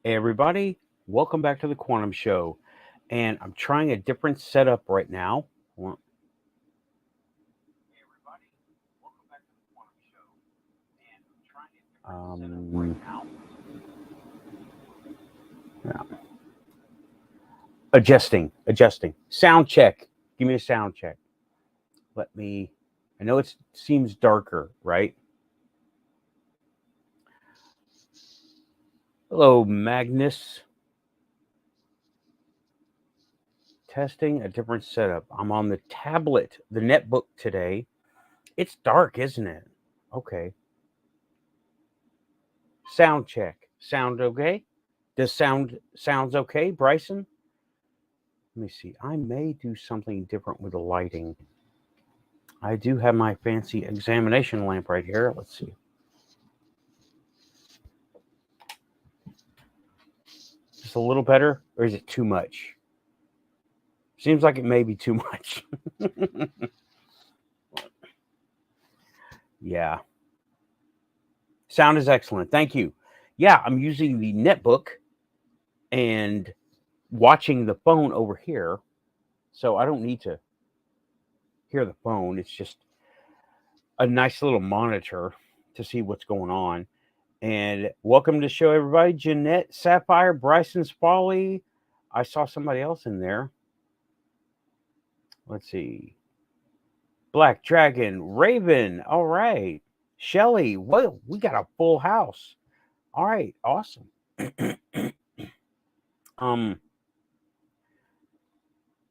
Hey everybody, welcome back to the Quantum Show. And I'm trying a different setup right now. Yeah. Adjusting. Sound check. Give me a sound check. I know it seems darker, right? Hello, Magnus. Testing a different setup. I'm on the tablet, the netbook today. It's dark, isn't it? Okay. Sound check. Sound okay? Does sounds okay, Bryson? Let me see. I may do something different with the lighting. I do have my fancy examination lamp right here. Let's see. Just a little better, or is it too much? Seems like it may be too much. Yeah. Sound is excellent. Thank you. Yeah, I'm using the netbook and watching the phone over here. So I don't need to hear the phone. It's just a nice little monitor to see what's going on. And welcome to the show, everybody. Jeanette, Sapphire, Bryson's Folly. I saw somebody else in there. Let's see. Black Dragon, Raven. All right. Shelly. Well, we got a full house. All right. Awesome.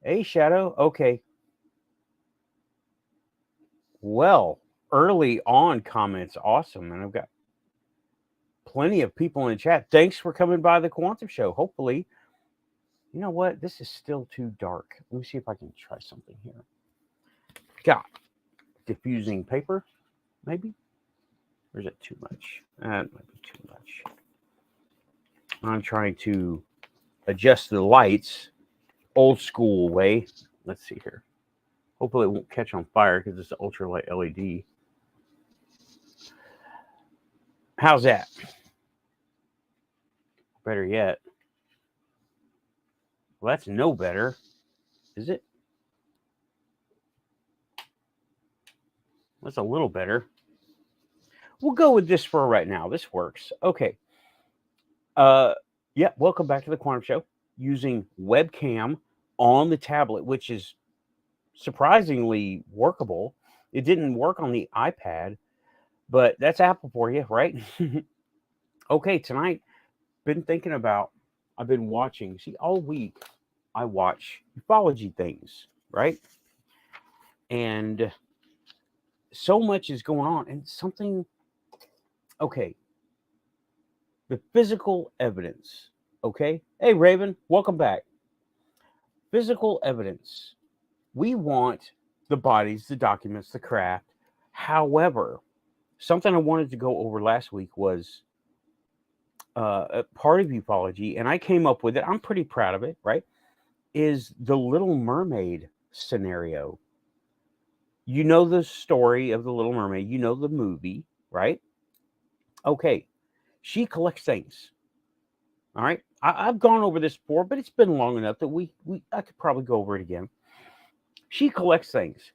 Hey, Shadow. Okay. Well, early on comments. Awesome. And I've got plenty of people in the chat. Thanks for coming by the Quantum Show. Hopefully, you know what? This is still too dark. Let me see if I can try something here. Got diffusing paper, maybe? Or is it too much? That might be too much. I'm trying to adjust the lights old school way. Let's see here. Hopefully it won't catch on fire because it's an ultralight LED. How's that? Better yet. Well, that's no better. Is it? That's a little better. We'll go with this for right now. This works. Okay. Yeah, welcome back to the Quantum Show using webcam on the tablet, which is surprisingly workable. It didn't work on the iPad, but that's Apple for you, right? Okay, tonight, been thinking about, I've been watching, see, all week I watch ufology things, right? And so much is going on, and something, okay, the physical evidence, okay? Hey, Raven, welcome back. Physical evidence. We want the bodies, the documents, the craft. However, something I wanted to go over last week was a part of ufology, and I came up with it. I'm pretty proud of it, right? Is the Little Mermaid scenario. You know the story of the Little Mermaid, you know the movie, right? Okay, she collects things. All right, I've gone over this before, but it's been long enough that I could probably go over it again. She collects things.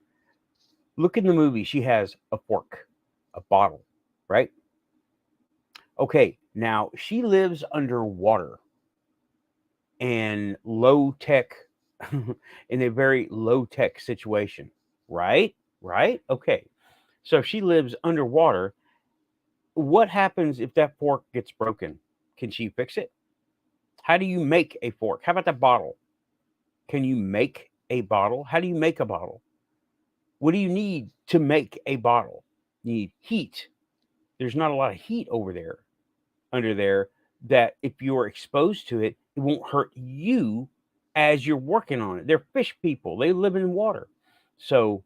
Look in the movie. She has a fork, a bottle, right? Okay, now she lives underwater and low tech, in a very low tech situation, right? Right? Okay. So if she lives underwater, what happens if that fork gets broken? Can she fix it? How do you make a fork? How about that bottle? Can you make a bottle? How do you make a bottle? What do you need to make a bottle? You need heat. There's not a lot of heat under there, that if you're exposed to it, it won't hurt you as you're working on it. They're fish people. They live in water. So,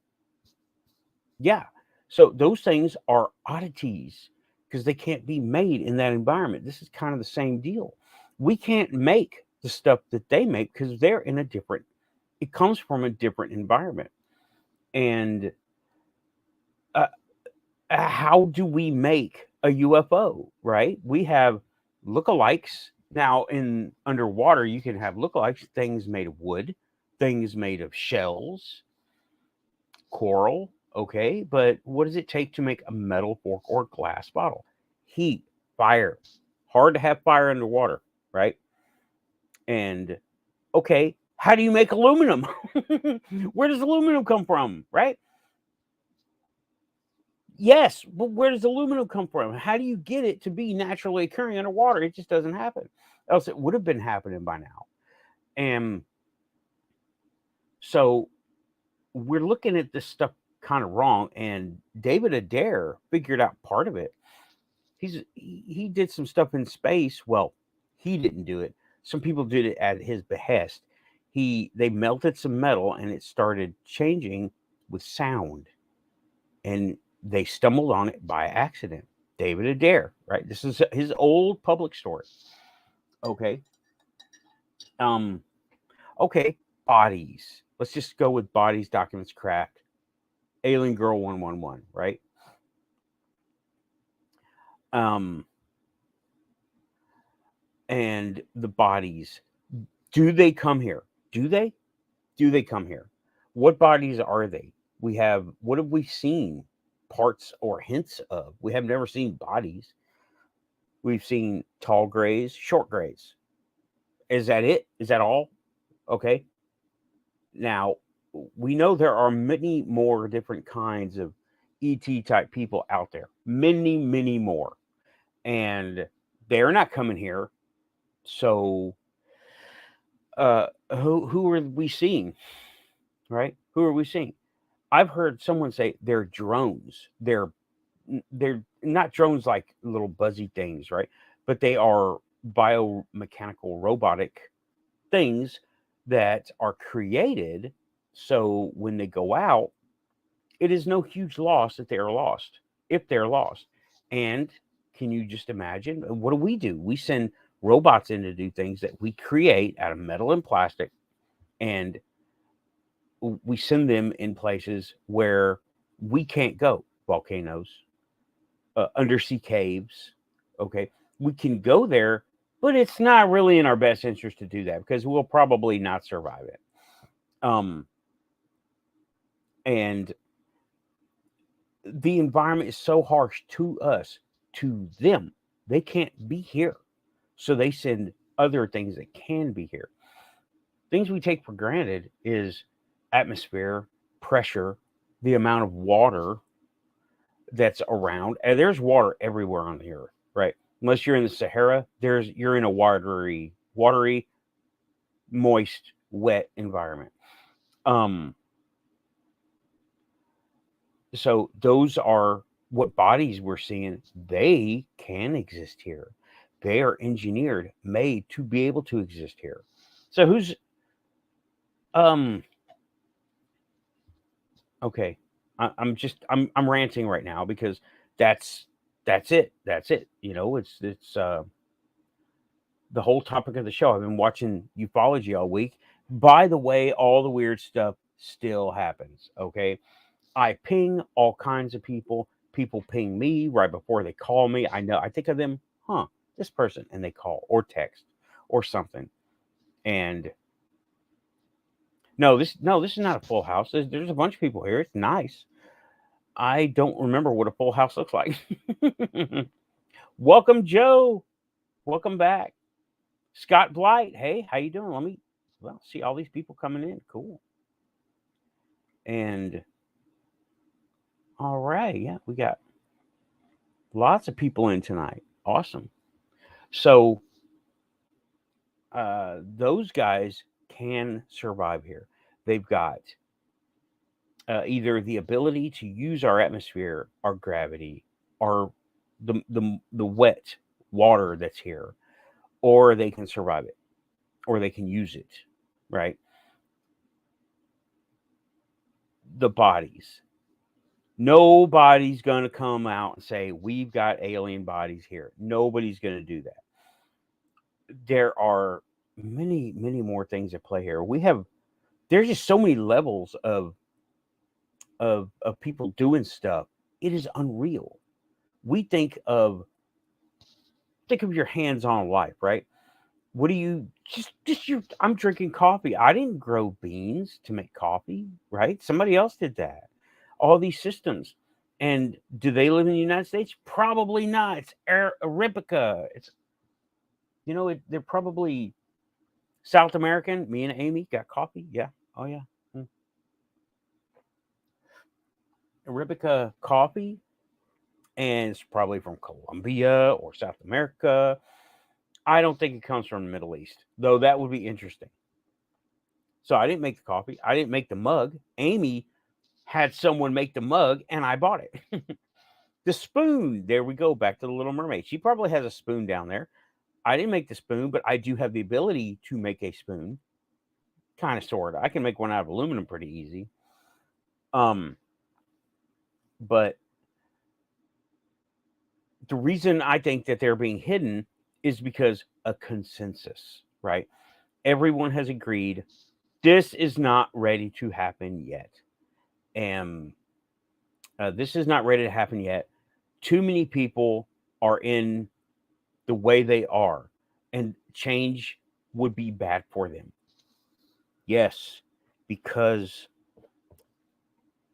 yeah. So those things are oddities because they can't be made in that environment. This is kind of the same deal. We can't make the stuff that they make because they're in a different, it comes from a different environment. And uh, how do we make a UFO, right? We have lookalikes Now, in underwater, you can have lookalikes, things made of wood, things made of shells, coral, okay? But what does it take to make a metal fork or glass bottle? Heat, fire. Hard to have fire underwater, right? And okay, how do you make aluminum? Where does aluminum come from, right? Yes, but where does aluminum come from? How do you get it to be naturally occurring underwater? It just doesn't happen. Else it would have been happening by now. And so we're looking at this stuff kind of wrong. And David Adair figured out part of it. He did some stuff in space. Well, he didn't do it. Some people did it at his behest. They melted some metal and it started changing with sound. And they stumbled on it by accident. David Adair, right? This is his old public story. Okay. Um, okay, bodies. Let's just go with bodies, documents, craft. Alien Girl 111, right? And the bodies. Do they come here? Do they? Do they come here? What bodies are they? What have we seen? Parts or hints of. We have never seen bodies. We've seen tall grays, short grays. Is that it? Is that all? Okay. Now, we know there are many more different kinds of ET type people out there. Many, many more. And they're not coming here. So, who are we seeing? Right? Who are we seeing? I've heard someone say they're drones. They're not drones like little buzzy things, right? But they are biomechanical robotic things that are created so when they go out, it is no huge loss that they are lost, if they're lost. And can you just imagine? What do? We send robots in to do things that we create out of metal and plastic, and we send them in places where we can't go. Volcanoes, undersea caves. Okay, we can go there, but it's not really in our best interest to do that because we'll probably not survive it. And the environment is so harsh to us, to them. They can't be here. So they send other things that can be here. Things we take for granted is atmosphere, pressure, the amount of water that's around. And there's water everywhere on the earth, right? Unless you're in the Sahara, you're in a watery, moist, wet environment. So those are what bodies we're seeing. They can exist here. They are engineered, made to be able to exist here. So who's okay? I'm ranting right now because that's it. That's it. You know, it's the whole topic of the show. I've been watching ufology all week. By the way, all the weird stuff still happens. Okay. I ping all kinds of people. People ping me right before they call me. I think of them, this person, and they call or text or something. And no, this is not a full house. There's a bunch of people here. It's nice. I don't remember what a full house looks like. Welcome, Joe. Welcome back. Scott Blight. Hey, how you doing? Let me see all these people coming in. Cool. And all right, yeah, we got lots of people in tonight. Awesome. So those guys can survive here. They've got either the ability to use our atmosphere, our gravity, our the wet water that's here, or they can survive it, or they can use it, right? The bodies. Nobody's going to come out and say, we've got alien bodies here. Nobody's going to do that. There are many, many more things at play here. There's just so many levels of people doing stuff. It is unreal. We think of your hands-on life, right? What do you I'm drinking coffee. I didn't grow beans to make coffee, right? Somebody else did that. All these systems. And do they live in the United States? Probably not. It's Arabica. It's, they're probably South American. Me and Amy got coffee. Yeah. Oh, yeah. Arabica coffee. And it's probably from Colombia or South America. I don't think it comes from the Middle East, though that would be interesting. So I didn't make the coffee. I didn't make the mug. Amy had someone make the mug, and I bought it. The spoon. There we go. Back to the Little Mermaid. She probably has a spoon down there. I didn't make the spoon, but I do have the ability to make a spoon. Kind of, sort of. I can make one out of aluminum pretty easy. But the reason I think that they're being hidden is because a consensus, right? Everyone has agreed this is not ready to happen yet. And this is not ready to happen yet. Too many people are in the way they are, and change would be bad for them. Yes, because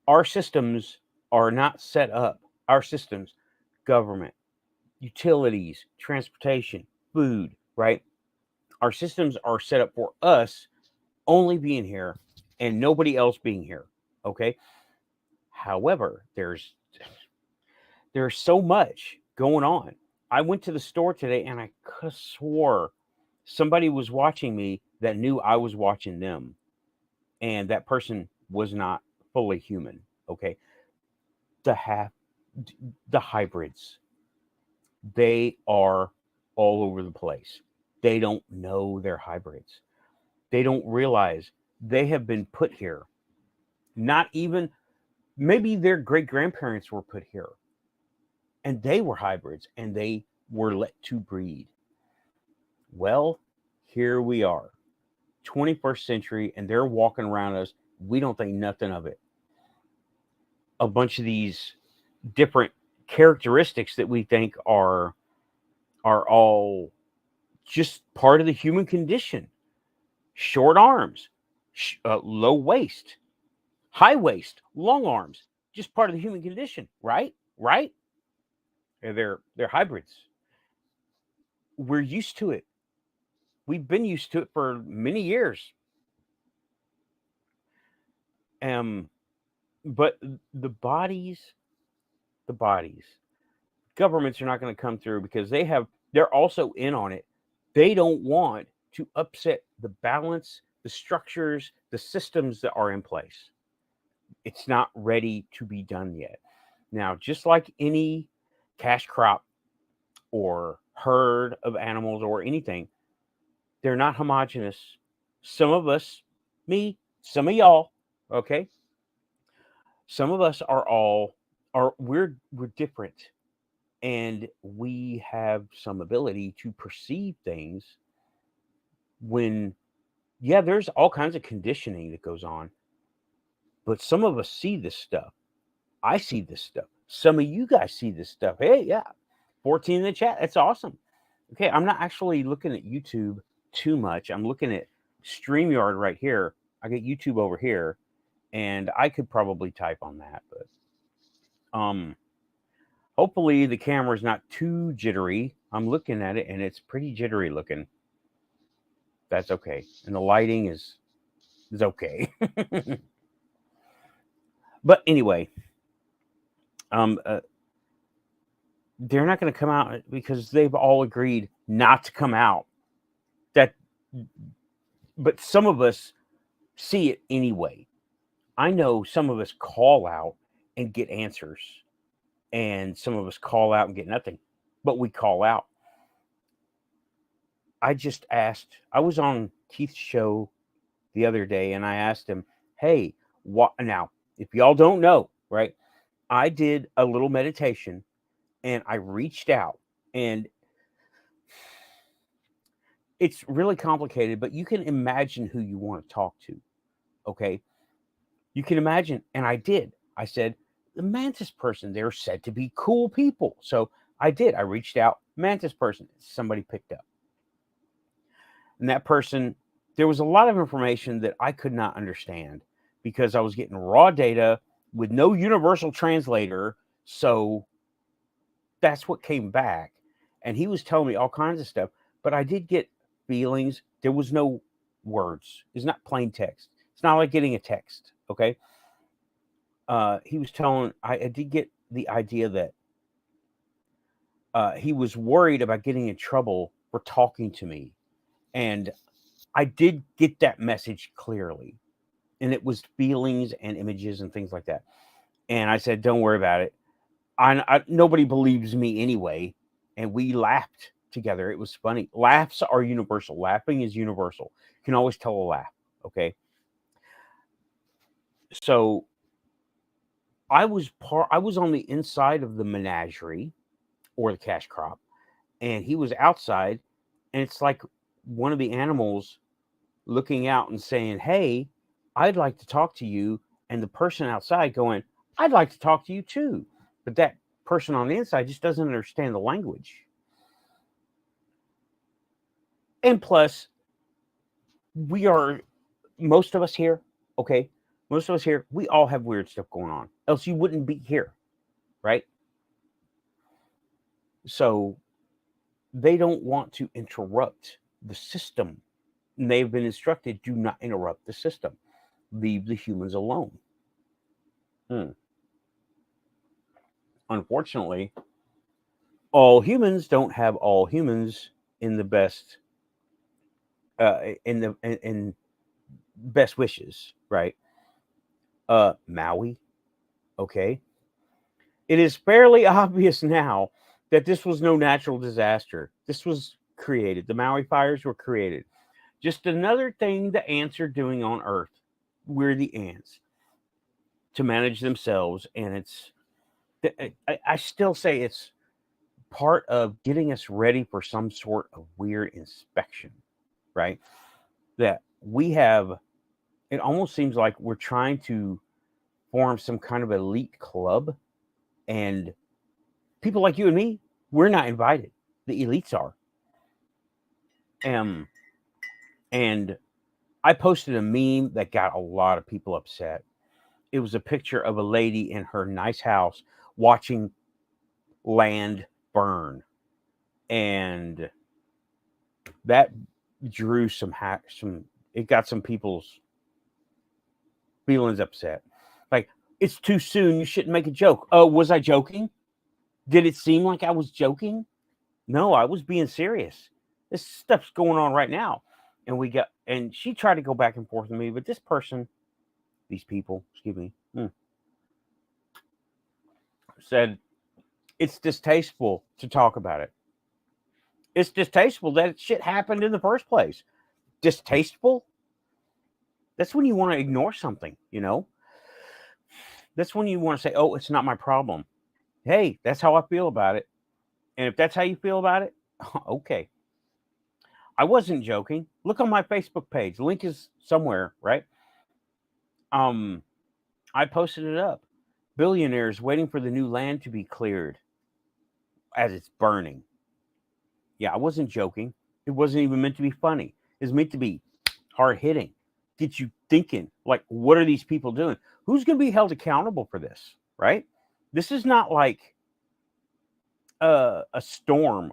our systems are not set up. Our systems, government, utilities, transportation, food, right? Our systems are set up for us only being here and nobody else being here. Okay. However, there's so much going on. I went to the store today and I could have swore somebody was watching me that knew I was watching them. And that person was not fully human. Okay. The hybrids, they are all over the place. They don't know they're hybrids. They don't realize they have been put here. Not even, maybe their great grandparents were put here and they were hybrids and they were let to breed. Well, here we are, 21st century, and they're walking around us. We don't think nothing of it. A bunch of these different characteristics that we think are all just part of the human condition. Short arms, low waist, high waist, long arms, just part of the human condition, right? Right? They're hybrids. We're used to it. We've been used to it for many years. But the bodies, governments are not going to come through because they're also in on it. They don't want to upset the balance, the structures, the systems that are in place. It's not ready to be done yet. Now, just like any cash crop or herd of animals or anything, they're not homogenous. Some of us, me, some of y'all, okay? Some of us we're different, and we have some ability to perceive things when, yeah, there's all kinds of conditioning that goes on, but some of us see this stuff. I see this stuff. Some of you guys see this stuff. Hey, yeah, 14 in the chat. That's awesome. Okay, I'm not actually looking at YouTube too much. I'm looking at StreamYard right here. I get YouTube over here, and I could probably type on that, but hopefully the camera's not too jittery. I'm looking at it and it's pretty jittery looking. That's okay. And the lighting is okay. But anyway, they're not going to come out because they've all agreed not to come out. But some of us see it anyway. I know some of us call out and get answers, and some of us call out and get nothing, but we call out. I just asked, I was on Keith's show the other day and I asked him, hey, what now? If y'all don't know, right? I did a little meditation and I reached out, and it's really complicated, but you can imagine who you want to talk to. Okay. You can imagine. And I did. I said, the mantis person, they're said to be cool people. So I did. I reached out, mantis person. Somebody picked up. And that person, there was a lot of information that I could not understand because I was getting raw data with no universal translator. So that's what came back. And he was telling me all kinds of stuff, but I did get feelings. There was no words. It's not plain text. It's not like getting a text. Okay. He was telling, I did get the idea that he was worried about getting in trouble for talking to me. And I did get that message clearly. And it was feelings and images and things like that. And I said, don't worry about it. Nobody believes me anyway. And we laughed together. It was funny. Laughs are universal. Laughing is universal. You can always tell a laugh. Okay. So I was on the inside of the menagerie or the cash crop, and he was outside, and it's like one of the animals looking out and saying, hey, I'd like to talk to you. And the person outside going, I'd like to talk to you too. But that person on the inside just doesn't understand the language. And plus, most of us here, okay, we all have weird stuff going on. Else you wouldn't be here, right? So they don't want to interrupt the system. And they've been instructed, do not interrupt the system. Leave the humans alone. Unfortunately, all humans don't have all humans in the best in best wishes, right? Maui, okay. It is fairly obvious now that this was no natural disaster. This was created. The Maui fires were created. Just another thing the ants are doing on Earth. We're the ants to manage themselves, and I still say it's part of getting us ready for some sort of weird inspection, right? That we have, it almost seems like we're trying to form some kind of elite club, and people like you and me, we're not invited. The elites are. And I posted a meme that got a lot of people upset. It was a picture of a lady in her nice house watching land burn. And that drew it got some people's feelings upset. Like, it's too soon. You shouldn't make a joke. Oh, was I joking? Did it seem like I was joking? No, I was being serious. This stuff's going on right now. And she tried to go back and forth with me, but these people, excuse me, said it's distasteful to talk about it. It's distasteful that shit happened in the first place. Distasteful? That's when you want to ignore something, you know? That's when you want to say, oh, it's not my problem. Hey, that's how I feel about it. And if that's how you feel about it, okay. I wasn't joking. Look on my Facebook page. Link is somewhere, right? I posted it up. Billionaires waiting for the new land to be cleared as it's burning. Yeah, I wasn't joking. It wasn't even meant to be funny. It's meant to be hard hitting. Get you thinking, like, what are these people doing? Who's going to be held accountable for this, right? This is not like a storm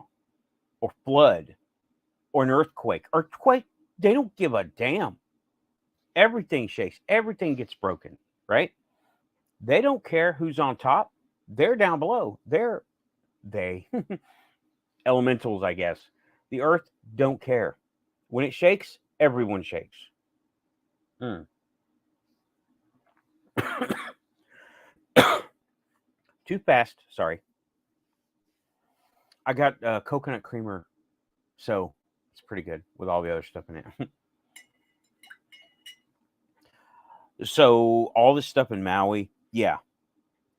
or flood or an earthquake. Earthquake, they don't give a damn. Everything shakes. Everything gets broken, right? They don't care who's on top. They're down below. They elementals, I guess. The earth don't care. When it shakes, everyone shakes. Too fast. Sorry. I got coconut creamer, so it's pretty good with all the other stuff in it. So all this stuff in Maui, yeah.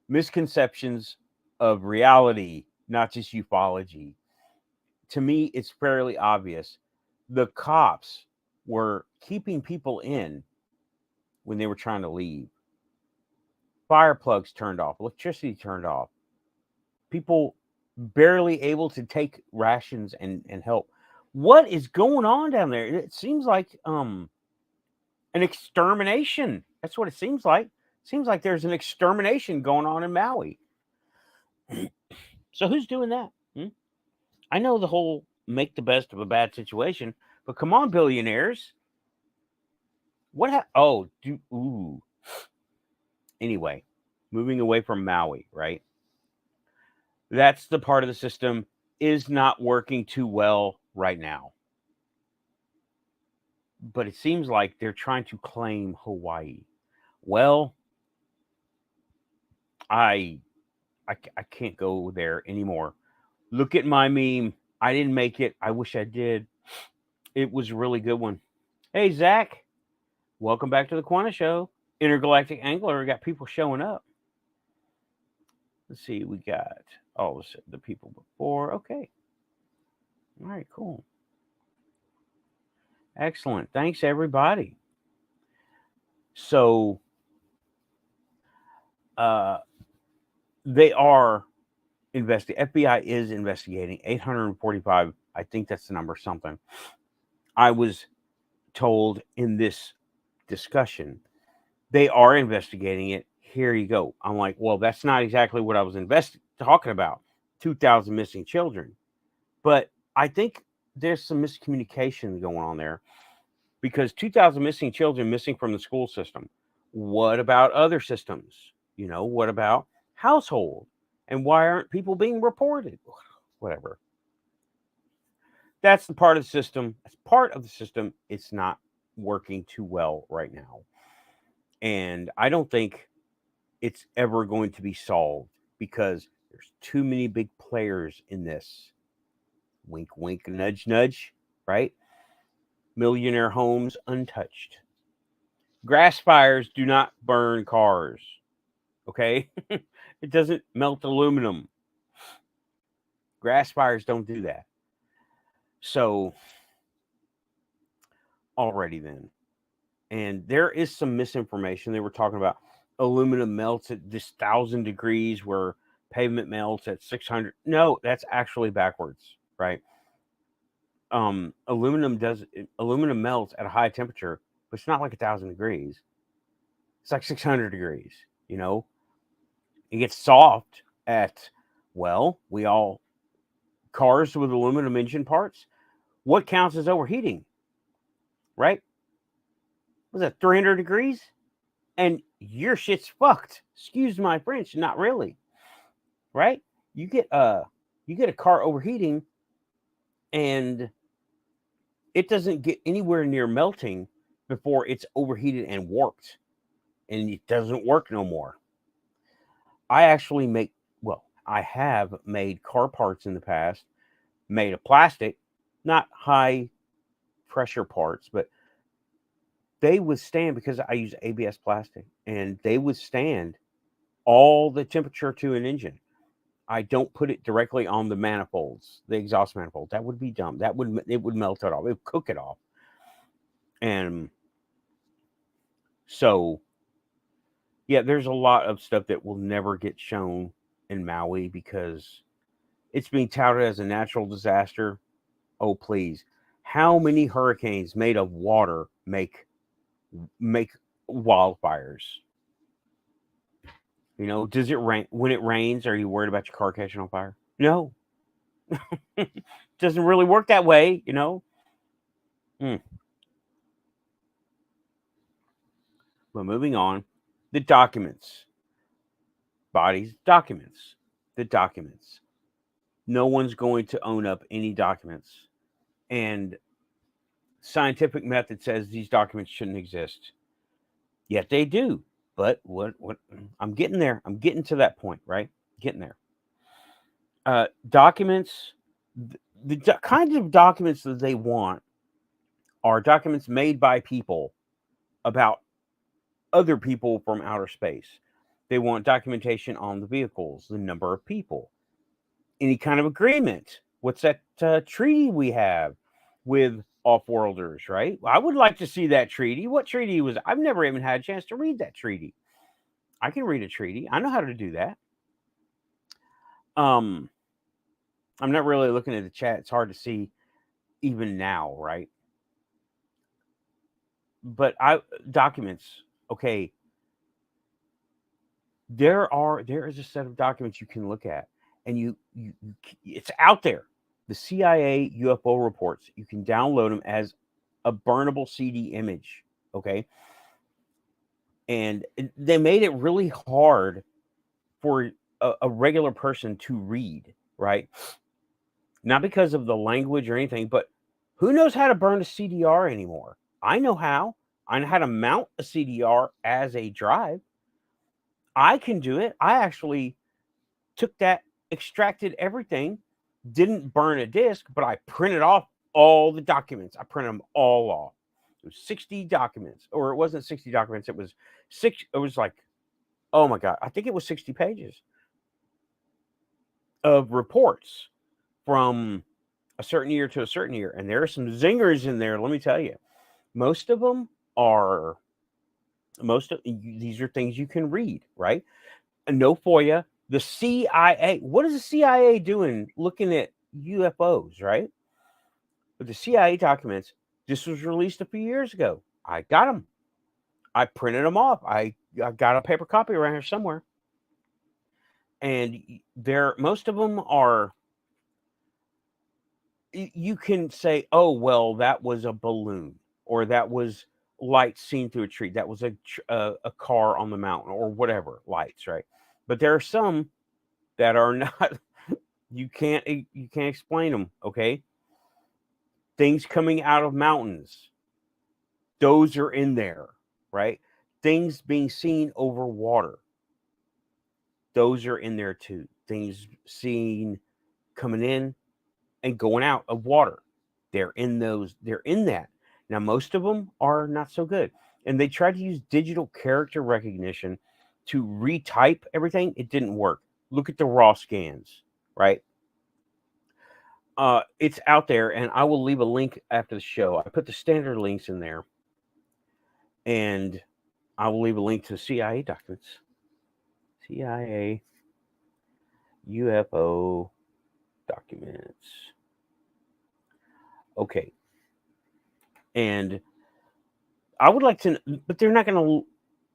Misconceptions of reality, not just ufology. To me, it's fairly obvious. The cops were keeping people in when they were trying to leave. Fire plugs turned off, electricity turned off. People barely able to take rations and help. What is going on down there? It seems like an extermination. That's what it seems like. Seems like there's an extermination going on in Maui. So who's doing that? I know the whole make the best of a bad situation, but come on, billionaires. What? Ooh. Anyway, moving away from Maui, right? That's the part of the system is not working too well right now. But it seems like they're trying to claim Hawaii. Well, I can't go there anymore. Look at my meme. I didn't make it. I wish I did. It was a really good one. Hey, Zach. Welcome back to the Quanta Show. Intergalactic Angler. We got people showing up. Let's see. We got all the people before. Okay. All right, cool. Excellent. Thanks, everybody. So, they are investigating. FBI is investigating 845. I think that's the number, something. I was told in this discussion they are investigating it. Here you go. I'm like, well, that's not exactly what I was talking about. 2,000 missing children. But I think there's some miscommunication going on there because 2,000 missing children missing from the school system. What about other systems? What about household? And why aren't people being reported? Whatever. That's the part of the system. As part of the system, it's not working too well right now. And I don't think it's ever going to be solved because there's too many big players in this. Wink, wink, nudge, nudge, right? Millionaire homes untouched. Grass fires do not burn cars. Okay? It doesn't melt aluminum. Grass fires don't do that. So, already then. And there is some misinformation. They were talking about aluminum melts at this 1,000 degrees where pavement melts at 600. No, that's actually backwards, right? Aluminum melts at a high temperature, but it's not like 1,000 degrees. It's like 600 degrees, It gets soft at, cars with aluminum engine parts. What counts as overheating, right? Was that 300 degrees? And your shit's fucked. Excuse my French, not really. Right? You get a car overheating and it doesn't get anywhere near melting before it's overheated and warped. And it doesn't work no more. I have made car parts in the past, made of plastic, not high pressure parts, but they withstand because I use ABS plastic and they withstand all the temperature to an engine. I don't put it directly on the manifolds, the exhaust manifold. That would be dumb. It would melt it off. It would cook it off. And so, yeah, there's a lot of stuff that will never get shown in Maui because it's being touted as a natural disaster. Oh, please. How many hurricanes made of water make wildfires? Does it rain? When it rains, are you worried about your car catching on fire? No. Doesn't really work that way, But moving on, the documents. Bodies, documents. The documents. No one's going to own up any documents. And scientific method says these documents shouldn't exist. Yet they do. But what I'm getting there. I'm getting to that point, right? Getting there. Documents, the kinds of documents that they want are documents made by people about other people from outer space. They want documentation on the vehicles, the number of people, any kind of agreement. What's that treaty we have with off-worlders, right? I would like to see that treaty. What treaty was? I've never even had a chance to read that treaty. I can read a treaty. I know how to do that. I'm not really looking at the chat. It's hard to see even now, right? But documents, okay, there is a set of documents you can look at, and it's out there. The CIA UFO reports, you can download them as a burnable CD image, okay? And they made it really hard for a regular person to read, right? Not because of the language or anything, but who knows how to burn a CDR anymore? I know how. I know how to mount a CDR as a drive. I can do it. I actually took that, extracted everything, didn't burn a disk, but I printed off all the documents. I printed them all off. It was 60 documents, or it wasn't 60 documents. It was like, oh my God, I think it was 60 pages of reports from a certain year to a certain year. And there are some zingers in there, let me tell you. Most of these are things you can read, right? No FOIA. The CIA, what is the CIA doing looking at UFOs, right? But the CIA documents, this was released a few years ago. I got them. I printed them off. I got a paper copy around here somewhere. And most of them are, you can say, oh, well, that was a balloon, or that was light seen through a tree. That was a car on the mountain, or whatever, lights, right? But there are some that are not, you can't explain them, okay? Things coming out of mountains, those are in there, right? Things being seen over water, those are in there too. Things seen coming in and going out of water, they're in that. Now, most of them are not so good. And they tried to use digital character recognition to retype everything. It didn't work. Look at the raw scans, right? It's out there, and I will leave a link after the show. I put the standard links in there, and I will leave a link to CIA documents. CIA UFO documents. Okay. And I would like to, but they're not going to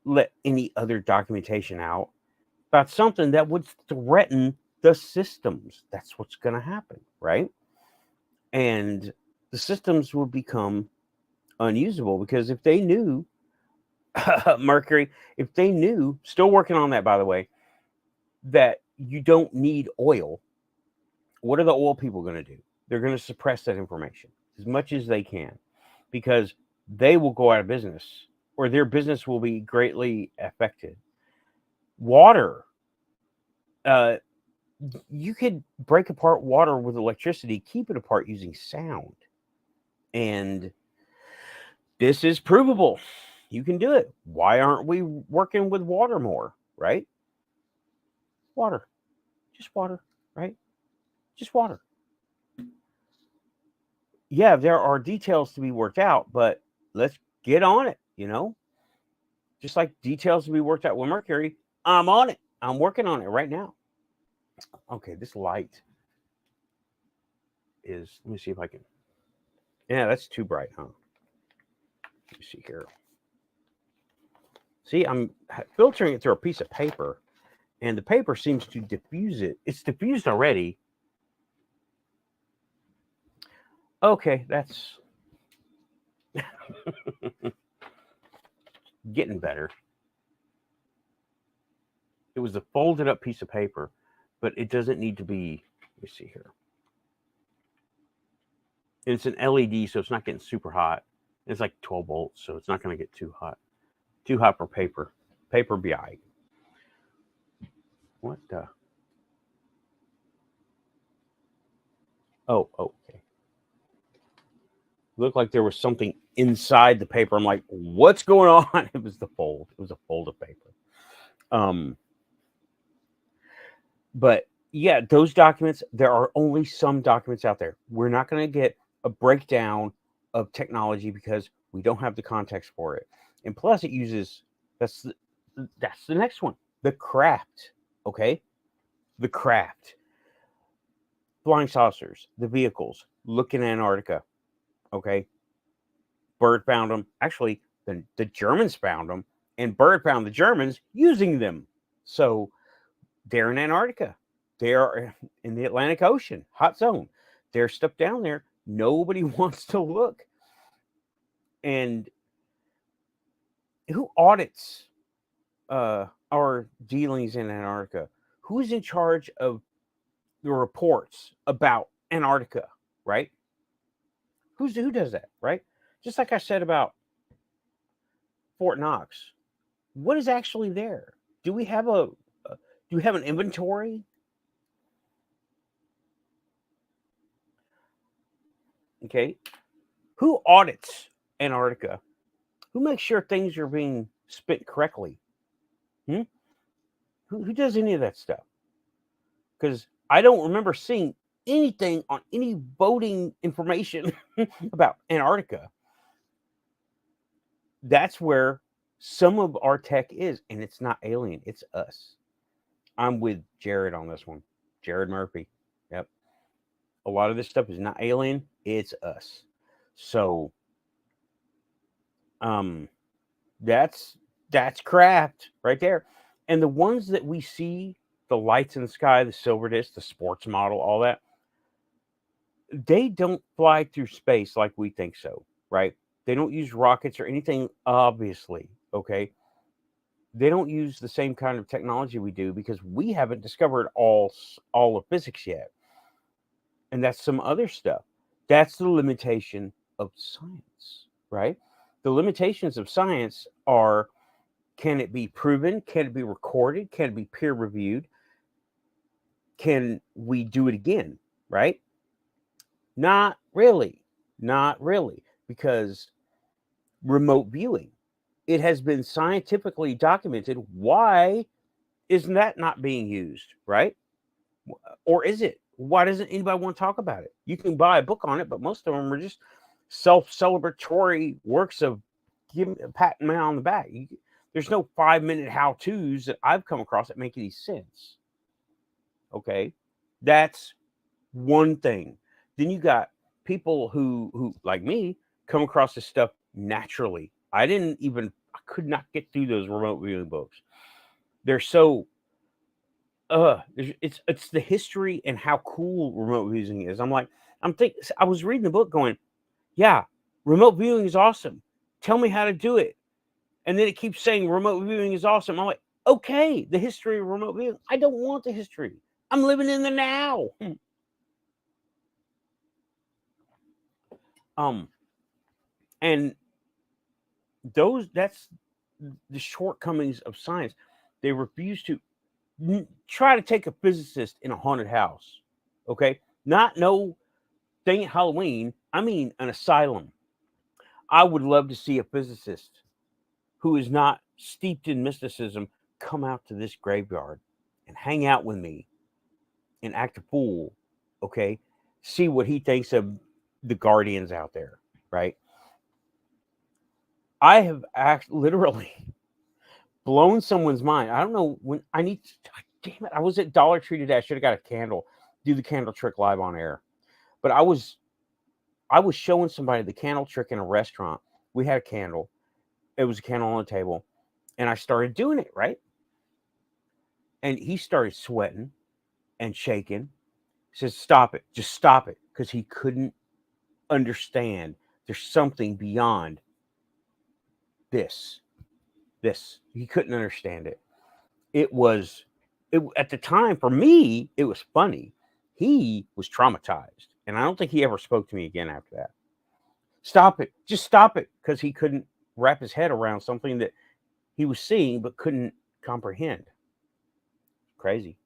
let any other documentation out about something that would threaten the systems. That's what's going to happen, right? And the systems will become unusable, because if they knew, Mercury, if they knew, still working on that, by the way, that you don't need oil, what are the oil people going to do? They're going to suppress that information as much as they can, because they will go out of business, or their business will be greatly affected. Water. You could break apart water with electricity, keep it apart using sound. And this is provable. You can do it. Why aren't we working with water more, right? Water. Just water, right? Just water. Yeah, there are details to be worked out, but let's get on it, Just like details to be worked out with Mercury, I'm on it. I'm working on it right now. Okay, this light is, let me see if I can. Yeah, that's too bright, huh? Let me see here. See, I'm filtering it through a piece of paper, and the paper seems to diffuse it. It's diffused already. Okay, that's getting better. It was a folded up piece of paper, but it doesn't need to be. Let me see here. And it's an LED, so it's not getting super hot. It's like 12 volts, so it's not going to get too hot. Too hot for paper. Paper BI. What the? Oh, okay. Looked like there was something inside the paper. I'm like, what's going on? It was the fold. It was a fold of paper. But yeah, those documents, there are only some documents out there. We're not going to get a breakdown of technology because we don't have the context for it. And plus it uses, that's the next one, the craft, okay? The craft. Flying saucers, the vehicles, look in Antarctica. Okay. Bird found them. Actually, the Germans found them, and Bird found the Germans using them. So they're in Antarctica. They are in the Atlantic Ocean, hot zone. There's stuff down there. Nobody wants to look. And who audits our dealings in Antarctica? Who's in charge of the reports about Antarctica, right? Who does that, right? Just like I said about Fort Knox. What is actually there? Do we have a do we have an inventory? Okay. Who audits Antarctica? Who makes sure things are being spent correctly? Hmm? Who does any of that stuff? Because I don't remember seeing anything on any voting information about Antarctica. That's where some of our tech is, and it's not alien, it's us. I'm with Jared on this one. Jared Murphy. Yep. A lot of this stuff is not alien, it's us. So um that's craft right there. And the ones that we see, the lights in the sky, the silver disc, the sports model, all that, they don't fly through space like we think so, right? They don't use rockets or anything, obviously. Okay. They don't use the same kind of technology we do because we haven't discovered all of physics yet. And that's some other stuff. That's the limitation of science, right? The limitations of science are, can it be proven? Can it be recorded? Can it be peer reviewed? Can we do it again? Right? Not really. Not really. Because remote viewing, it has been scientifically documented. Why isn't that not being used? Right? Or is it? Why doesn't anybody want to talk about it? You can buy a book on it, but most of them are just self-celebratory works of giving patting me on the back. There's no 5-minute how-tos that I've come across that make any sense. Okay, that's one thing. Then you got people who like me come across this stuff naturally. I could not get through those remote viewing books. They're so it's the history and how cool remote viewing is. I was reading the book going, yeah, remote viewing is awesome. Tell me how to do it. And then it keeps saying remote viewing is awesome. I'm like, okay, the history of remote viewing. I don't want the history. I'm living in the now. And that's the shortcomings of science. They refuse to try to take a physicist in a haunted house. Okay, not no thing at Halloween. I mean, an asylum. I would love to see a physicist who is not steeped in mysticism come out to this graveyard and hang out with me and act a fool. Okay, see what he thinks of the guardians out there. Right. I have literally blown someone's mind. I don't know when I need to, damn it. I was at Dollar Tree today. I should have got a candle, do the candle trick live on air. But I was showing somebody the candle trick in a restaurant. We had a candle. It was a candle on the table. And I started doing it, right? And he started sweating and shaking. He says, stop it. Just stop it. Because he couldn't understand. There's something beyond this. He couldn't understand it. It was at the time, for me, it was funny. He was traumatized. And I don't think he ever spoke to me again after that. Stop it. Just stop it. Because he couldn't wrap his head around something that he was seeing but couldn't comprehend. Crazy.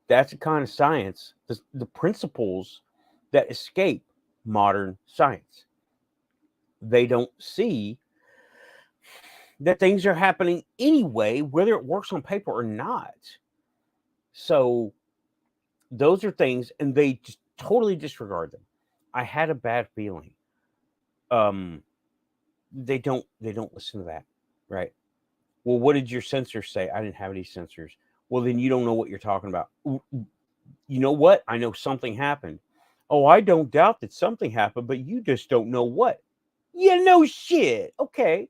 That's the kind of science, the principles that escape modern science. They don't see that things are happening anyway, whether it works on paper or not. So those are things, and they just totally disregard them. I had a bad feeling. They don't listen to that, right? Well, what did your sensors say? I didn't have any sensors. Well, then you don't know what you're talking about. You know what? I know something happened. Oh, I don't doubt that something happened, but you just don't know what. You know shit. Okay.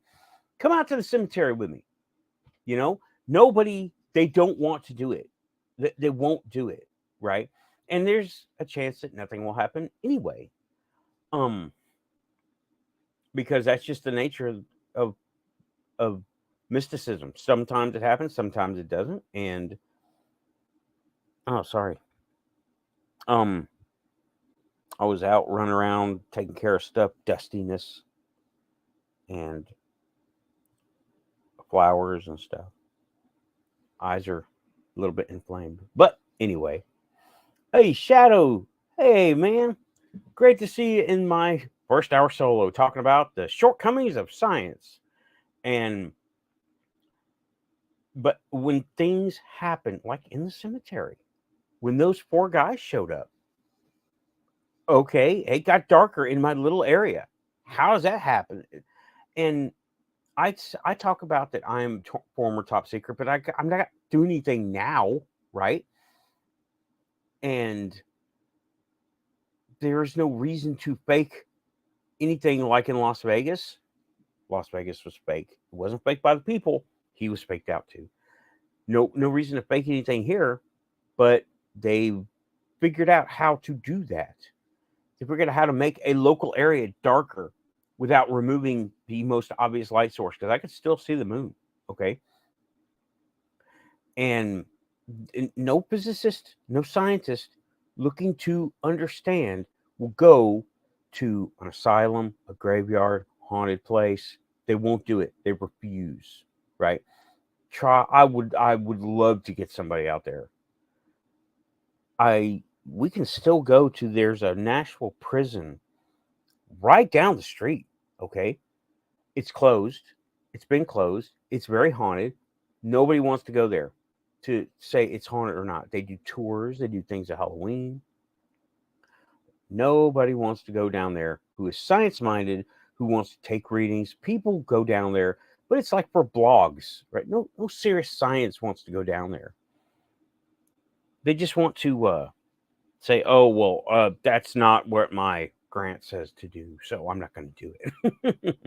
Come out to the cemetery with me. You know, nobody, they don't want to do it. They won't do it. Right. And there's a chance that nothing will happen anyway. Um, because that's just the nature of, of mysticism. Sometimes it happens, sometimes it doesn't. And oh, sorry. Um, I was out running around taking care of stuff, dustiness and flowers and stuff. Eyes are a little bit inflamed. But anyway, hey, Shadow. Hey, man. Great to see you in my first hour solo talking about the shortcomings of science. And, but when things happen, like in the cemetery, when those 4 guys showed up, okay, it got darker in my little area. How does that happen? And I talk about that I'm former top secret, but I'm not doing anything now, right? And there's no reason to fake anything like in Las Vegas. Las Vegas was fake. It wasn't fake by the people. He was faked out too. No reason to fake anything here, but they figured out how to do that. They figured out how to make a local area darker without removing the most obvious light source, because I could still see the moon. Okay. And no physicist, no scientist looking to understand will go to an asylum, a graveyard, haunted place. They won't do it. They refuse. Right? I would love to get somebody out there. We can still go to, there's a Nashville prison right down the street. Okay. It's closed. It's been closed. It's very haunted. Nobody wants to go there to say it's haunted or not. They do tours. They do things at Halloween. Nobody wants to go down there who is science minded, who wants to take readings. People go down there, but it's like for blogs, right? No serious science wants to go down there. They just want to say, oh, well, that's not what my grant says to do, so I'm not going to do it.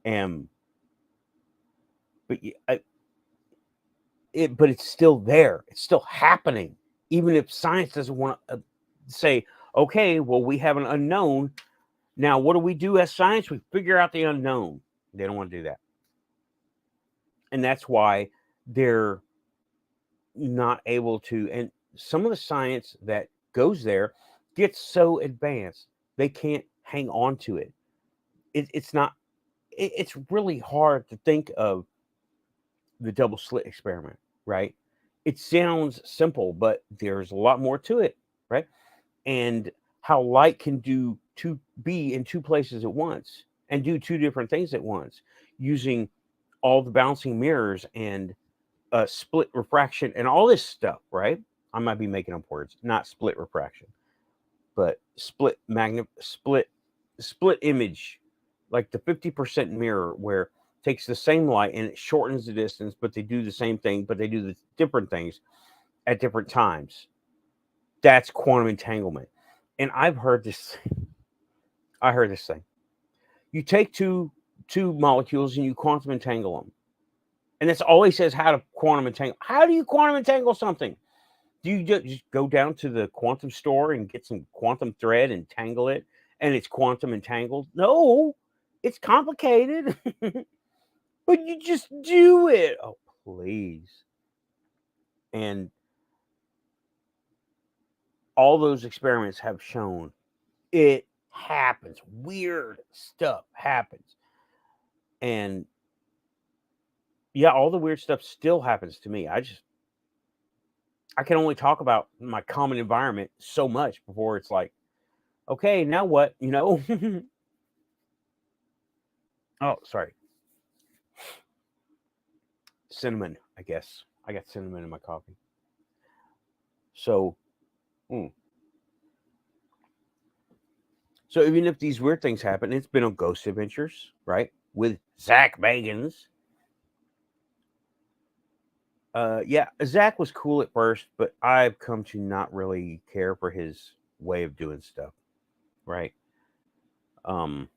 And but but it's still there. It's still happening, even if science doesn't want to say, okay, well, we have an unknown. Now, what do we do as science? We figure out the unknown. They don't want to do that. And that's why they're not able to. And some of the science that goes there gets so advanced, they can't hang on to it. It's really hard to think of the double slit experiment, right? It sounds simple, but there's a lot more to it, right? And how light can be in 2 places at once and do 2 different things at once using all the bouncing mirrors and split refraction and all this stuff, right? I might be making up words, not split refraction, but split image, like the 50% mirror, where it takes the same light and it shortens the distance, but they do the same thing, but they do the different things at different times. That's quantum entanglement. And I heard this thing. You take two molecules and you quantum entangle them. And that's all he says, how to quantum entangle. How do you quantum entangle something? Do you just go down to the quantum store and get some quantum thread and tangle it and it's quantum entangled? No, it's complicated. But you just do it. Oh, please. And all those experiments have shown it happens. Weird stuff happens. And yeah, all the weird stuff still happens to me. I can only talk about my common environment so much before it's like, okay, now what? Oh, sorry. Cinnamon, I guess. I got cinnamon in my coffee. So, So even if these weird things happen, it's been on Ghost Adventures, right? With Zach Bagans. Yeah, Zach was cool at first, but I've come to not really care for his way of doing stuff. Right. Um,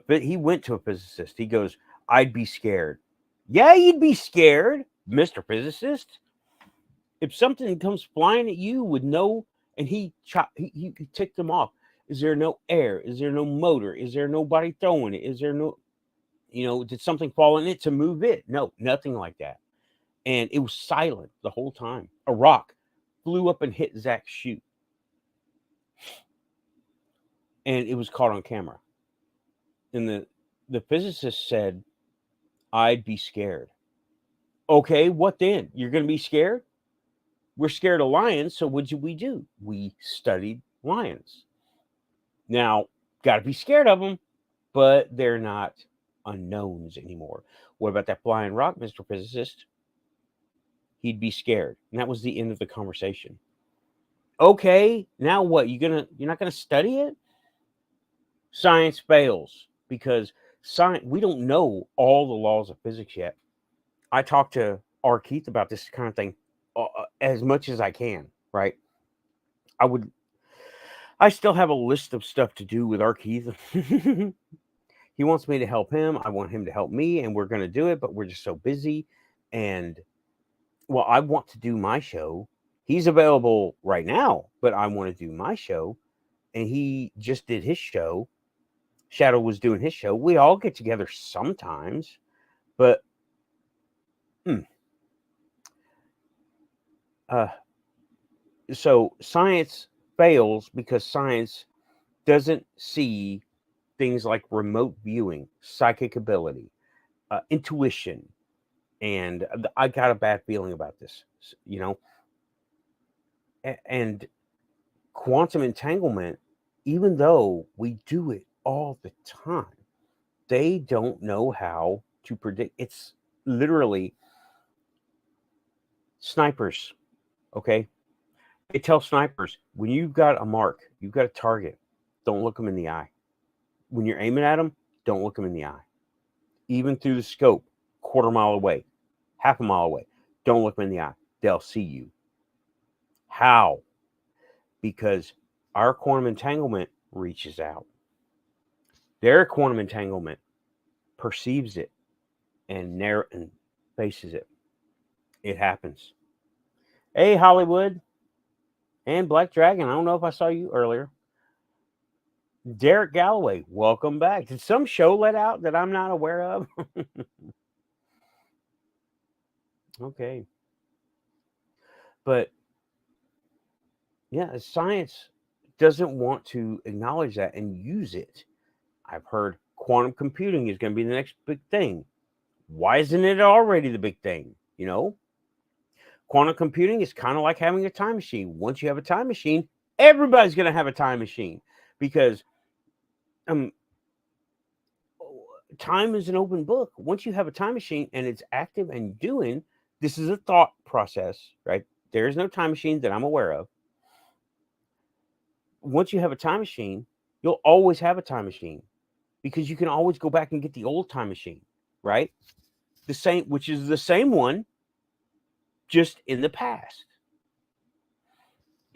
he went to a physicist. He goes, "I'd be scared." Yeah, you'd be scared, Mister Physicist. If something comes flying at you with no, and he ticked them off. Is there no air? Is there no motor? Is there nobody throwing it? Is there no, did something fall in it to move it? No, nothing like that. And it was silent the whole time. A rock flew up and hit Zach's shoe, and it was caught on camera. And the physicist said, "I'd be scared." Okay, what then? You're going to be scared? We're scared of lions, so what did we do? We studied lions. Now, got to be scared of them, but they're not unknowns anymore. What about that flying rock, Mr. Physicist? He'd be scared. And that was the end of the conversation. Okay, now what? You're not gonna study it? Science fails because science, we don't know all the laws of physics yet. I talk to R. Keith about this kind of thing as much as I can, right? I still have a list of stuff to do with R. Keith. He wants me to help him. I want him to help me, and we're going to do it, but we're just so busy. And well, I want to do my show. He's available right now, but I want to do my show. And he just did his show. Shadow was doing his show. We all get together sometimes, but so science fails because science doesn't see things like remote viewing, psychic ability, intuition, and I got a bad feeling about this, and quantum entanglement, even though we do it all the time, they don't know how to predict. It's literally snipers, okay? They tell snipers, when you've got a mark, you've got a target, don't look them in the eye. When you're aiming at them, don't look them in the eye. Even through the scope, quarter mile away, half a mile away, don't look them in the eye. They'll see you. How? Because our quantum entanglement reaches out. Their quantum entanglement perceives it and faces it. It happens. Hey, Hollywood and Black Dragon. I don't know if I saw you earlier. Derek Galloway, welcome back. Did some show let out that I'm not aware of? Okay. But yeah, science doesn't want to acknowledge that and use it. I've heard quantum computing is going to be the next big thing. Why isn't it already the big thing? Quantum computing is kind of like having a time machine. Once you have a time machine, everybody's going to have a time machine because time is an open book. Once you have a time machine and it's active and doing, this is a thought process, right? There is no time machine that I'm aware of. Once you have a time machine, you'll always have a time machine because you can always go back and get the old time machine, right? Which is the same one, just in the past.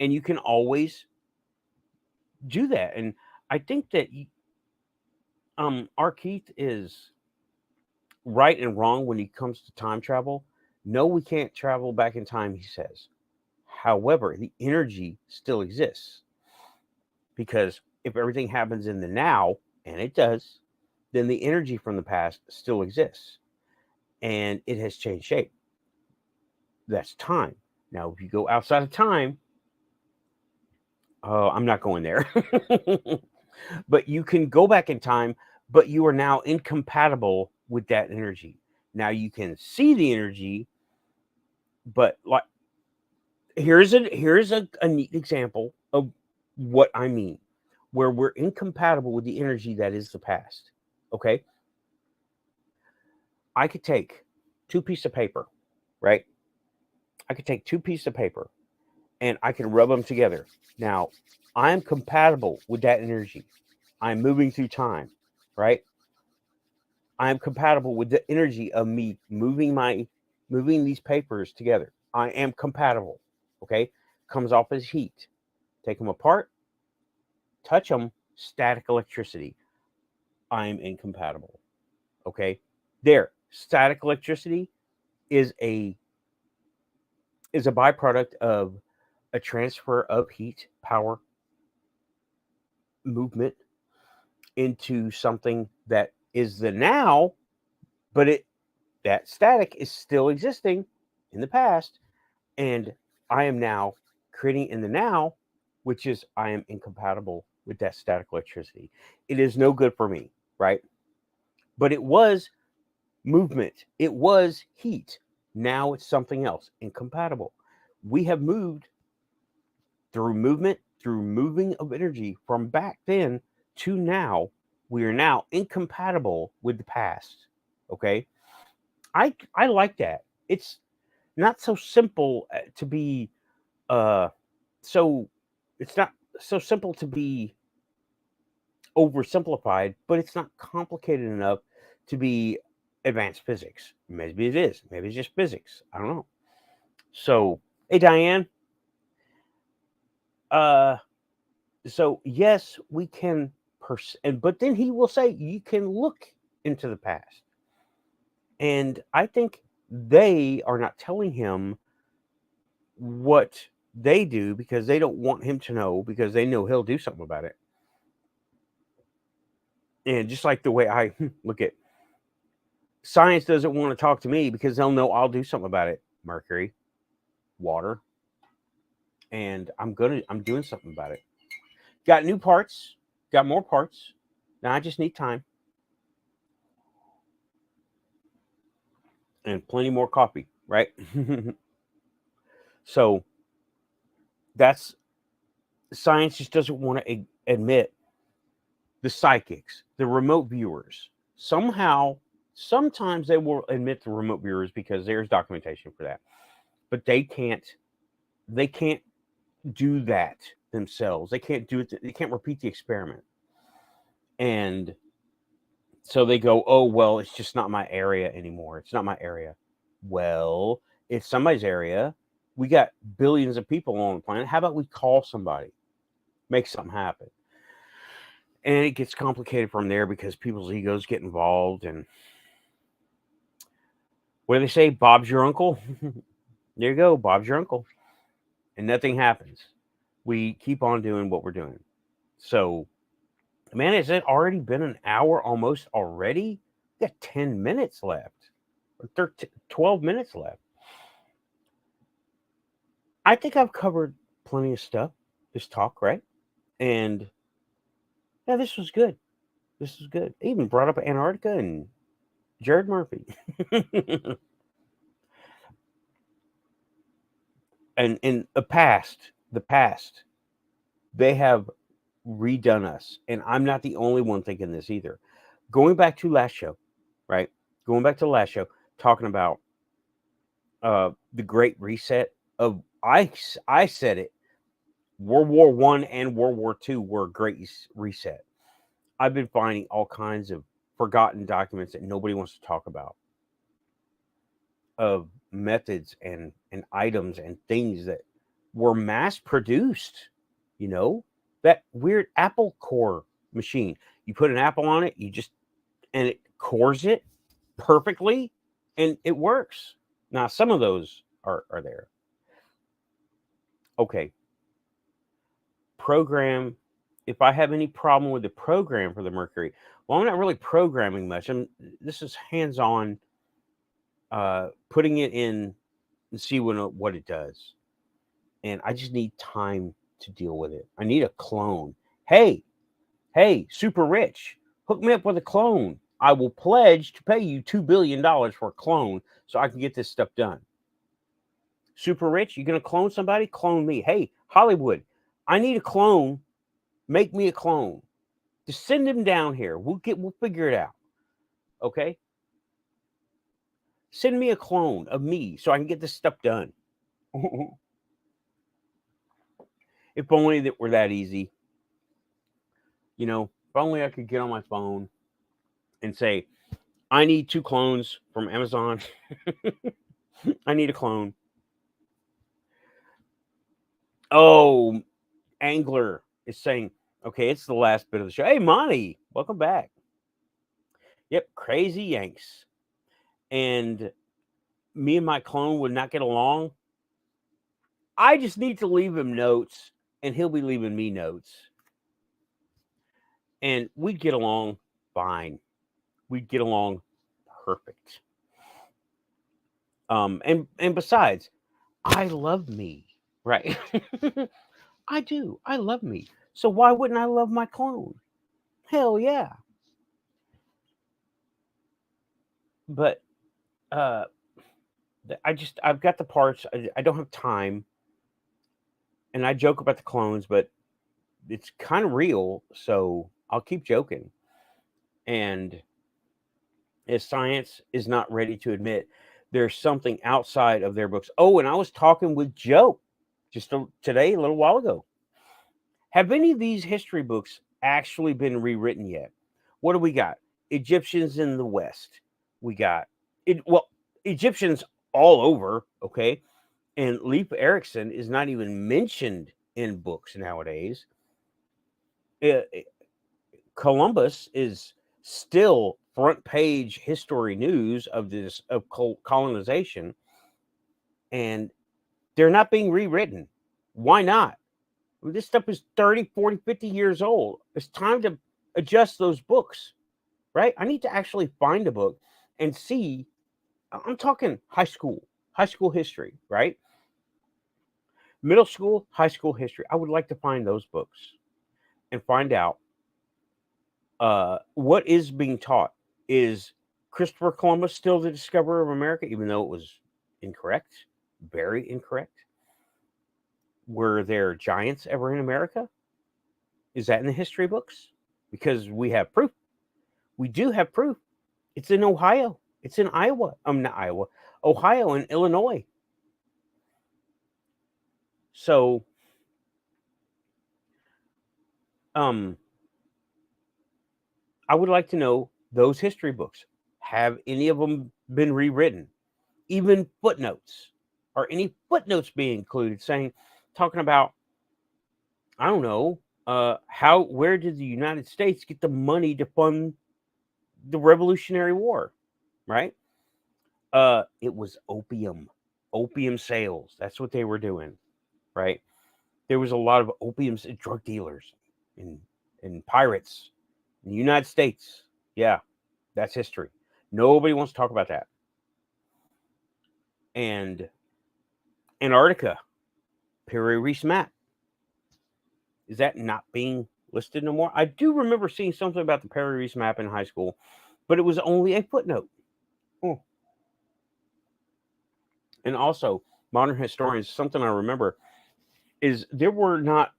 And you can always do that. And I think that R. Keith is right and wrong when it comes to time travel. No, we can't travel back in time, he says. However, the energy still exists because if everything happens in the now, and it does, then the energy from the past still exists and it has changed shape. That's time. Now, if you go outside of time, I'm not going there. But you can go back in time, but you are now incompatible with that energy. Now you can see the energy, but like here's a neat example of what I mean, where we're incompatible with the energy that is the past. Okay. I could take two pieces of paper, right? I could take two pieces of paper and I can rub them together. Now, I am compatible with that energy. I'm moving through time, right? I am compatible with the energy of me moving these papers together. I am compatible. Okay, comes off as heat. Take them apart, touch them, static electricity. I am incompatible. Okay, there. Static electricity is a byproduct of a transfer of heat, power, movement into something that is the now, but that static is still existing in the past, and I am now creating in the now, which is I am incompatible with that static electricity. It is no good for me, right? But it was movement, it was heat. Now it's something else, incompatible. We have moved through movement, through moving of energy from back then to now. We are now incompatible with the past. Okay, I like that. It's not so simple to be so it's not so simple to be oversimplified, but it's not complicated enough to be advanced physics. Maybe it is. Maybe it's just physics. I don't know. So, hey Diane. So yes, we can but then he will say you can look into the past. And I think they are not telling him what they do because they don't want him to know, because they know he'll do something about it. And just like the way I look at science doesn't want to talk to me because they'll know I'll do something about it. Mercury, water, and I'm doing something about it. Got new parts, got more parts. Now I just need time and plenty more coffee, right? So that's science just doesn't want to admit the psychics, the remote viewers. Sometimes they will admit the remote viewers because there's documentation for that. But they can't do that themselves. They can't do it. They can't repeat the experiment. And so they go, "Oh, well, it's just not my area anymore. It's not my area." Well, it's somebody's area. We got billions of people on the planet. How about we call somebody, make something happen? And it gets complicated from there because people's egos get involved. And what do they say? Bob's your uncle. There you go. Bob's your uncle. And nothing happens. We keep on doing what we're doing. So, man, has it already been an hour almost already? We got 10 minutes left. Or 12 minutes left. I think I've covered plenty of stuff. This talk, right? And yeah, this was good. This was good. I even brought up Antarctica and Jared Murphy. And in the past, they have redone us. And I'm not the only one thinking this either. Going back to last show, right? Going back to last show, talking about the Great Reset of I said it. World War I and World War II were a great reset. I've been finding all kinds of forgotten documents that nobody wants to talk about, of methods and items and things that were mass produced. You know, that weird Apple core machine. You put an apple on it, and it cores it perfectly, and it works. Now, some of those are there. Okay. Program. If I have any problem with the program for the Mercury, well, I'm not really programming much. This is hands-on, putting it in and see what it does. And I just need time to deal with it. I need a clone. Hey, super rich, hook me up with a clone. I will pledge to pay you $2 billion for a clone so I can get this stuff done. Super rich, you gonna clone somebody? Clone me. Hey, Hollywood, I need a clone. Make me a clone. Just send him down here. We'll figure it out. Okay? Send me a clone of me so I can get this stuff done. If only that were that easy. You know, if only I could get on my phone and say, I need 2 clones from Amazon. I need a clone. Oh, Angler is saying, okay, it's the last bit of the show. Hey, Monty, welcome back. Yep, crazy Yanks. And me and my clone would not get along. I just need to leave him notes, and he'll be leaving me notes. And we'd get along fine. We'd get along perfect. And besides, I love me, right? I do. I love me. So why wouldn't I love my clone? Hell yeah. But uh I've got the parts. I don't have time. And I joke about the clones, but it's kind of real, so I'll keep joking. And as science is not ready to admit there's something outside of their books. Oh, and I was talking with Joe just today, a little while ago. Have any of these history books actually been rewritten yet? What do we got? Egyptians in the West. We got it. Well, Egyptians all over. Okay, and Leif Erikson is not even mentioned in books nowadays. Columbus is still front page history news of this of colonization, and they're not being rewritten. Why not? This stuff is 30, 40, 50 years old. It's time to adjust those books, right? I need to actually find a book and see. I'm talking high school history, right? Middle school, high school history. I would like to find those books and find out what is being taught. Is Christopher Columbus still the discoverer of America, even though it was incorrect, very incorrect? Were there giants ever in America? Is that in the history books? Because we have proof. We do have proof. It's in Ohio. It's in Iowa. Not Iowa. Ohio and Illinois. So, I would like to know those history books. Have any of them been rewritten? Even footnotes. Are any footnotes being included talking about, I don't know, where did the United States get the money to fund the Revolutionary War, right? It was opium sales. That's what they were doing, right? There was a lot of opium drug dealers and pirates in the United States. Yeah, that's history. Nobody wants to talk about that. And Antarctica, Perry Reese map. Is that not being listed no more? I do remember seeing something about the Perry Reese map in high school, but it was only a footnote. Oh. And also, modern historians, something I remember is there were not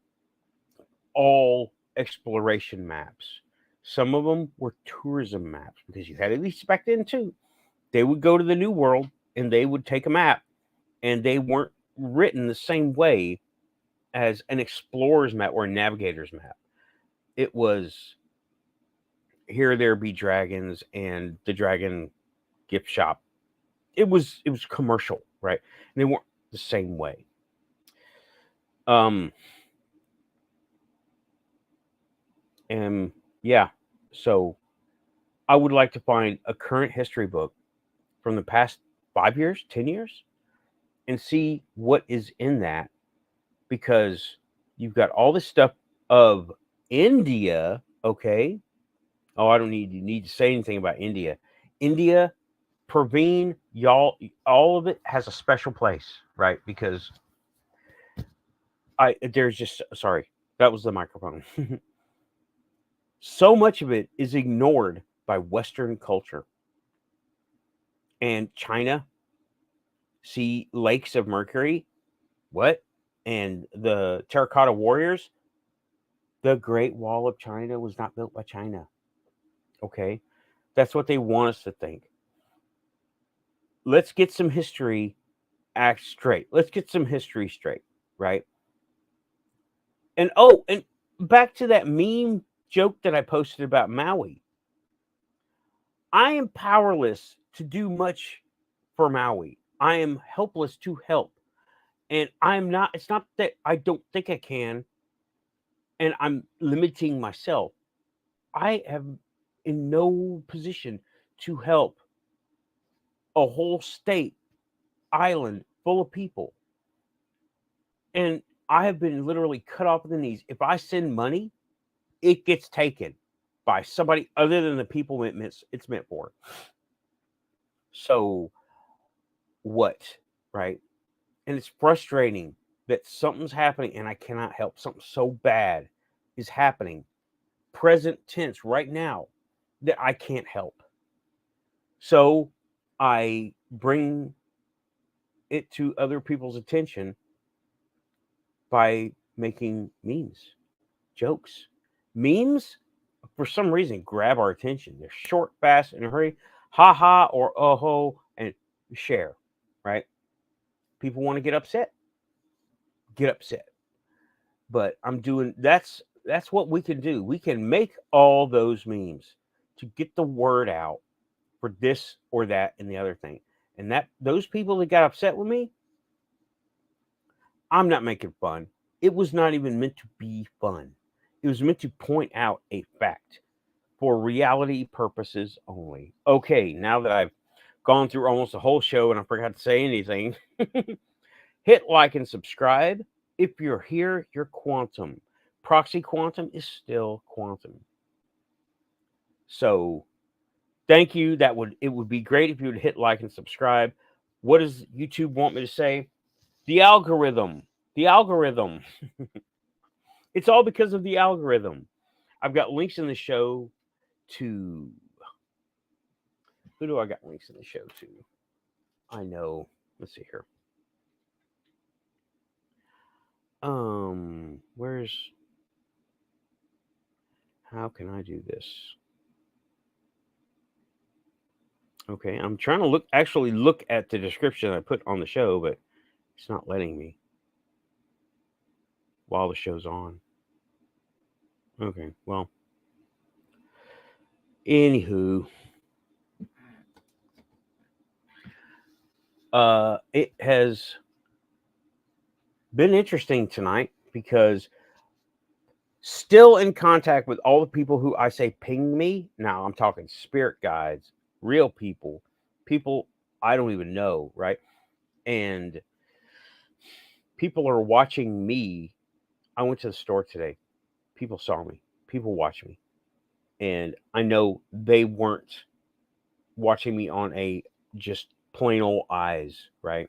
all exploration maps. Some of them were tourism maps because you had, at least back then too, they would go to the New World and they would take a map, and they weren't written the same way as an explorer's map or a navigator's map. It was, here there be dragons and the dragon gift shop. It was commercial, right? And they weren't the same way. And yeah, so I would like to find a current history book from the past 5 years, 10 years, and see what is in that, because you've got all this stuff of India. Okay. Oh, I don't need to say anything about India. India, Praveen, y'all, all of it has a special place, right? Because there's just, sorry, that was the microphone. So much of it is ignored by Western culture. And China, see Lakes of Mercury, what? And the Terracotta Warriors, the Great Wall of China was not built by China. Okay? That's what they want us to think. Let's get some history straight. Let's get some history straight, right? And and back to that meme joke that I posted about Maui. I am powerless to do much for Maui. I am helpless to help. And I'm not, it's not that I don't think I can and I'm limiting myself. I am in no position to help a whole state, island full of people. And I have been literally cut off at the knees. If I send money, it gets taken by somebody other than the people it's meant for. So what, right? And it's frustrating that something's happening and I cannot help. Something so bad is happening, present tense, right now, that I can't help. So I bring it to other people's attention by making memes, jokes. Memes, for some reason, grab our attention. They're short, fast, in a hurry. Ha ha or oh ho, and share, right? People want to get upset. Get upset. But I'm doing that's what we can do. We can make all those memes to get the word out for this or that and the other thing. And that those people that got upset with me, I'm not making fun. It was not even meant to be fun. It was meant to point out a fact for reality purposes only. Okay, now that I've gone through almost the whole show and I forgot to say anything, hit like and subscribe. If you're here, you're quantum. Proxy quantum is still quantum. So thank you. It would be great if you would hit like and subscribe. What does YouTube want me to say? The algorithm. The algorithm. It's all because of the algorithm. I've got links in the show to who do I got links in the show to? I know. Let's see here. Where's how can I do this? Okay, I'm trying to actually look at the description I put on the show, but it's not letting me while the show's on. Okay, well, anywho, it has been interesting tonight because still in contact with all the people who I say ping me. Now I'm talking spirit guides, real people, people I don't even know, right? And people are watching me. I went to the store today. People saw me. People watch me. And I know they weren't watching me on a just plain old eyes, right?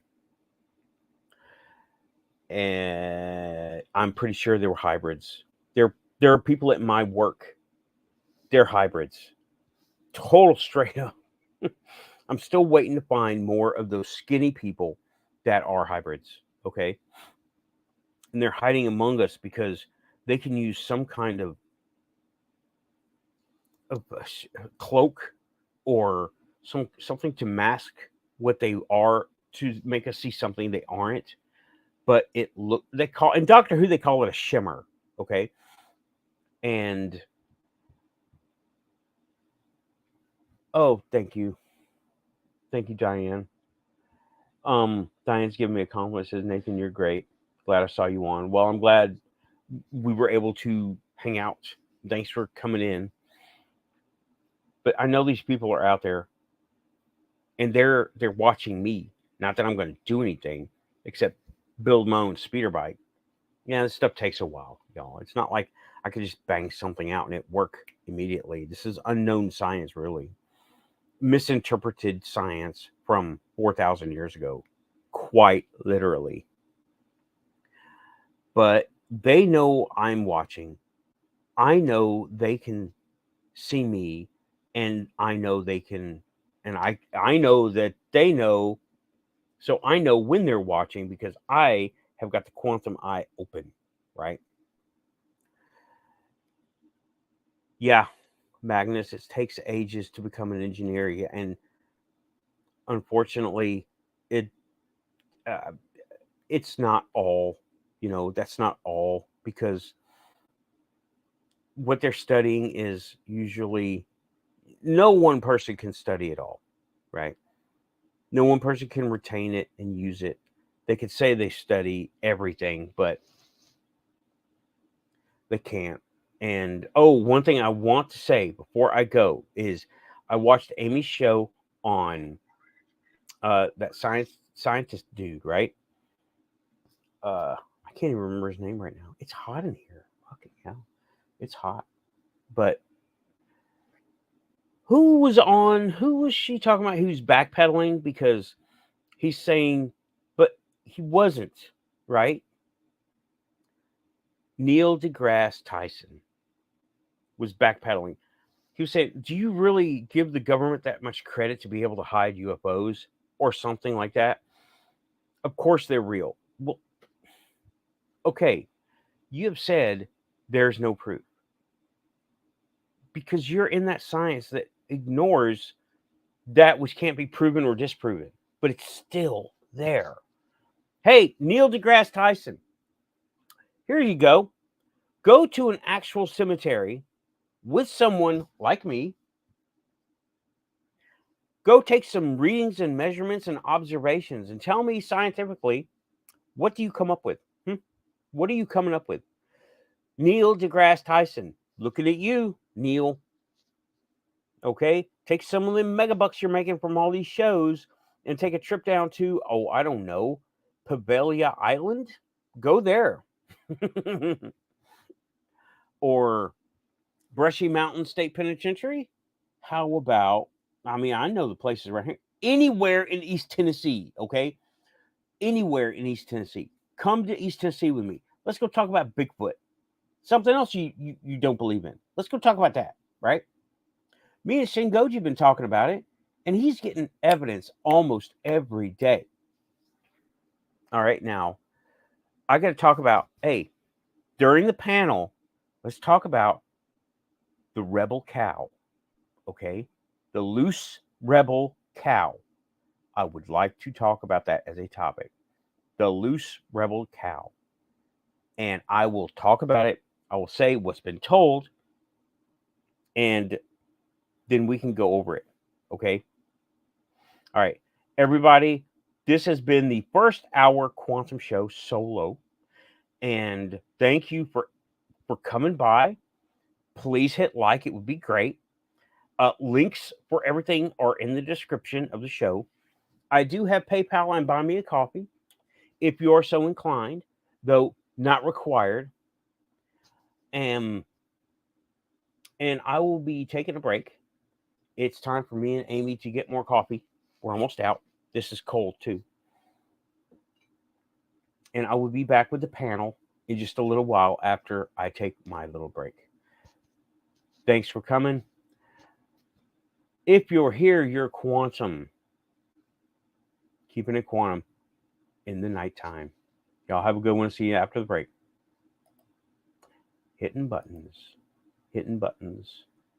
And I'm pretty sure they were hybrids. There are people at my work. They're hybrids. Total straight up. I'm still waiting to find more of those skinny people that are hybrids. Okay. And they're hiding among us because they can use some kind of cloak or something to mask what they are to make us see something they aren't. But they call in Doctor Who they call it a shimmer. Okay. And oh, thank you. Thank you, Diane. Diane's giving me a compliment. Says, Nathan, you're great. Glad I saw you on. Well, I'm glad we were able to hang out. Thanks for coming in. But I know these people are out there and they're watching me. Not that I'm going to do anything except build my own speeder bike. Yeah, this stuff takes a while, y'all. It's not like I could just bang something out and it work immediately. This is unknown science, really. Misinterpreted science from 4,000 years ago, quite literally. But they know I'm watching. I know they can see me, and I know they can, and I know that they know. So I know when they're watching because I have got the quantum eye open, right? Yeah, Magnus, it takes ages to become an engineer, and unfortunately, it uh, it's not all. That's not all because what they're studying is usually no one person can study it all, right? No one person can retain it and use it. They could say they study everything, but they can't. And one thing I want to say before I go is I watched Amy's show on that scientist dude, right? I can't even remember his name right now. It's hot in here. Fucking hell. It's hot. But who was she talking about? Who's backpedaling because he's saying, but he wasn't, right? Neil deGrasse Tyson was backpedaling. He was saying, do you really give the government that much credit to be able to hide UFOs or something like that? Of course they're real. Well, okay, you have said there's no proof because you're in that science that ignores that which can't be proven or disproven, but it's still there. Hey, Neil deGrasse Tyson, here you go. Go to an actual cemetery with someone like me. Go take some readings and measurements and observations and tell me scientifically, what do you come up with? What are you coming up with? Neil deGrasse Tyson, looking at you, Neil. Okay, take some of the megabucks you're making from all these shows and take a trip down to, I don't know, Pavelia Island. Go there. Or Brushy Mountain State Penitentiary. How about, I know the places right here. Anywhere in East Tennessee, okay? Anywhere in East Tennessee. Come to East Tennessee with me. Let's go talk about Bigfoot. Something else you don't believe in. Let's go talk about that, right? Me and Shingoji have been talking about it, and he's getting evidence almost every day. All right, now, I got to talk about, during the panel, let's talk about the rebel cow, okay? The loose rebel cow. I would like to talk about that as a topic. The loose rebel cow. And I will talk about it. I will say what's been told, and then we can go over it, okay? All right, everybody, this has been the first hour Quantum Show solo, and thank you for coming by. Please hit like, it would be great. Links for everything are in the description of the show. I do have PayPal and Buy Me a Coffee if you are so inclined, though not required. And I will be taking a break. It's time for me and Amy to get more coffee. We're almost out. This is cold too. And I will be back with the panel in just a little while after I take my little break. Thanks for coming. If you're here, you're quantum. Keeping it quantum in the nighttime. Y'all have a good one. See you after the break. Hitting buttons. Hitting buttons.